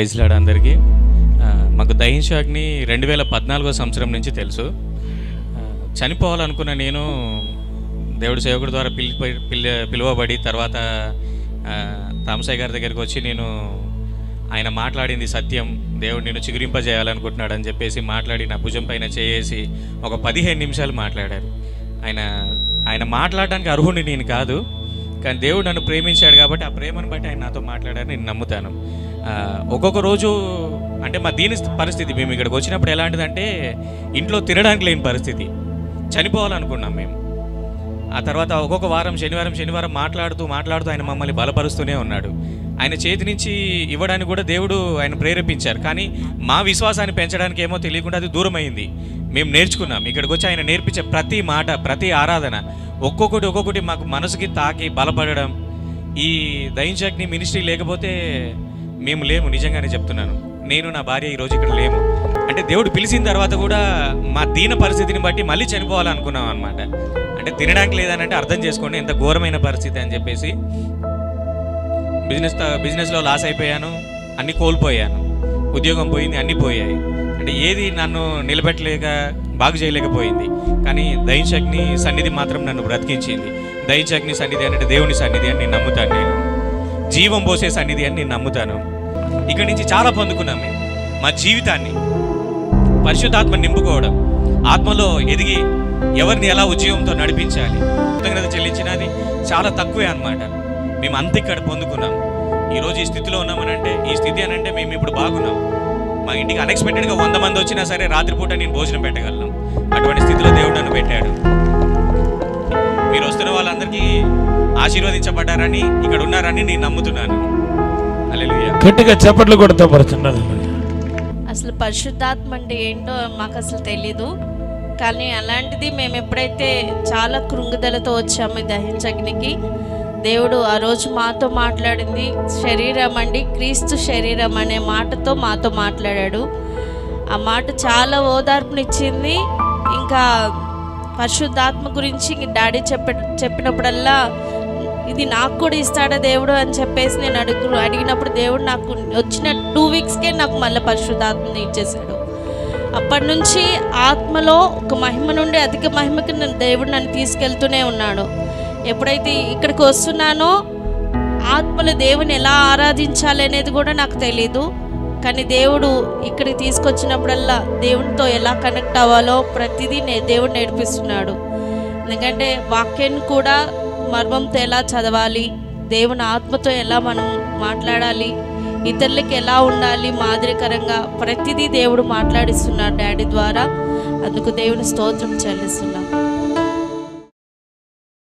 Praise lord అందరికీ. మాకు దహించాగ్ని 2014 సంవత్సరం నుంచి తెలుసు. చనిపోవాలనుకున్న నేను దేవుడి సేవకుడి ద్వారా పిలువబడి తర్వాత తామసయ్య గారి దగ్గరికి వచ్చి నేను ఆయన మాట్లాడింది సత్యం, దేవుడు నిన్ను చిగురింపజేయాలనుకుంటున్నాడు అని చెప్పేసి మాట్లాడి నా భుజం పైన చేసి ఒక 15 నిమిషాలు మాట్లాడారు. ఆయన మాట్లాడడానికి అర్హుడిని నేను కాదు, కానీ దేవుడు నన్ను ప్రేమించాడు కాబట్టి ఆ ప్రేమను బట్టి ఆయన నాతో మాట్లాడారు, నేను నమ్ముతాను. ఒక్కొక్క రోజు అంటే మా దీని పరిస్థితి, మేము ఇక్కడికి వచ్చినప్పుడు ఎలాంటిదంటే ఇంట్లో తినడానికి లేని పరిస్థితి, చనిపోవాలనుకున్నాం మేము. ఆ తర్వాత ఒక్కొక్క వారం శనివారం మాట్లాడుతూ ఆయన మమ్మల్ని బలపరుస్తూనే ఉన్నాడు. ఆయన చేతి నుంచి ఇవ్వడానికి కూడా దేవుడు ఆయన ప్రేరేపించారు, కానీ మా విశ్వాసాన్ని పెంచడానికి ఏమో తెలియకుండా అది దూరం అయింది. మేము నేర్చుకున్నాం. ఇక్కడికి వచ్చి ఆయన నేర్పించే ప్రతి మాట, ప్రతి ఆరాధన ఒక్కొక్కటి మాకు మనసుకి తాకి బలపడడం. ఈ దహించాగ్ని మినిస్ట్రీ లేకపోతే మేము లేము, నిజంగానే చెప్తున్నాను. నేను నా భార్య ఈరోజు ఇక్కడ లేము. అంటే దేవుడు పిలిచిన తర్వాత కూడా మా దీన పరిస్థితిని బట్టి మళ్ళీ చనిపోవాలనుకున్నాం అనమాట. అంటే తినడానికి లేదనంటే అర్థం చేసుకోండి ఎంత ఘోరమైన పరిస్థితి అని చెప్పేసి. బిజినెస్లో లాస్ అయిపోయాను, అన్నీ కోల్పోయాను, ఉద్యోగం పోయింది, అన్నీ పోయాయి. అంటే ఏది నన్ను నిలబెట్టలేక బాగు చేయలేకపోయింది. కానీ దహించాగ్ని సన్నిధి మాత్రం నన్ను బ్రతికించింది. దహించాగ్ని సన్నిధి అంటే దేవుని సన్నిధి అని నేను నమ్ముతాను. నేను జీవం పోసే సన్నిధి అని నేను నమ్ముతాను. ఇక్కడి నుంచి చాలా పొందుకున్నాం మేము. మా జీవితాన్ని పరిశుద్ధాత్మ నింపుకోవడం, ఆత్మలో ఎదిగి ఎవరిని ఎలా ఉద్యోగంతో నడిపించాలి, కృతజ్ఞత చెల్లించినది చాలా తక్కువే అన్నమాట. మేము అంత ఇక్కడ పొందుకున్నాం. ఈరోజు ఈ స్థితిలో ఉన్నామనంటే, ఈ స్థితి అనంటే మేము ఇప్పుడు బాగున్నాం. మా ఇంటికి అన్ఎక్స్పెక్టెడ్గా 100 మంది వచ్చినా సరే రాత్రిపూట నేను భోజనం పెట్టగలను. అటువంటి స్థితిలో దేవుడు నన్ను పెట్టాడు. మీరు వస్తున్న వాళ్ళందరికీ ఆశీర్వదించబడ్డారని, ఇక్కడ ఉన్నారని నేను నమ్ముతున్నాను. హల్లెలూయా. గట్టిగా చప్పట్లు కొడుతూ పడుతున్నారు. అసలు పరిశుద్ధాత్మ అంటే ఏంటో మాకు అసలు తెలీదు, కానీ అలాంటిది మేము ఎప్పుడైతే చాలా కృంగుదలతో వచ్చాము దహించగ్నికి, దేవుడు ఆ రోజు మాతో మాట్లాడింది శరీరం అండి, క్రీస్తు శరీరం అనే మాటతో మాతో మాట్లాడాడు. ఆ మాట చాలా ఓదార్పునిచ్చింది. ఇంకా పరిశుద్ధాత్మ గురించి డాడీ చెప్పినప్పుడల్లా ఇది నాకు కూడా ఇస్తాడా దేవుడు అని చెప్పేసి నేను అడిగినప్పుడు దేవుడు నాకు వచ్చిన 2 వీక్స్కే నాకు మళ్ళీ పరిశుద్ధాత్మని ఇచ్చేసాడు. అప్పటి నుంచి ఆత్మలో ఒక మహిమ నుండి అధిక మహిమకి దేవుడు నన్ను తీసుకెళ్తూనే ఉన్నాడు. ఎప్పుడైతే ఇక్కడికి వస్తున్నానో ఆత్మలో దేవుని ఎలా ఆరాధించాలి అనేది కూడా నాకు తెలీదు, కానీ దేవుడు ఇక్కడికి తీసుకొచ్చినప్పుడల్లా దేవునితో ఎలా కనెక్ట్ అవ్వాలో ప్రతిదీ దేవుడు నేర్పిస్తున్నాడు. ఎందుకంటే వాక్యాన్ని కూడా మర్మంతో ఎలా చదవాలి, దేవుని ఆత్మతో ఎలా మనం మాట్లాడాలి, ఇతరులకి ఎలా ఉండాలి మాదిరికరంగా ప్రతిదీ దేవుడు మాట్లాడిస్తున్నాడు డాడీ ద్వారా. అందుకు దేవుని స్తోత్రం చెల్లిస్తున్నాం.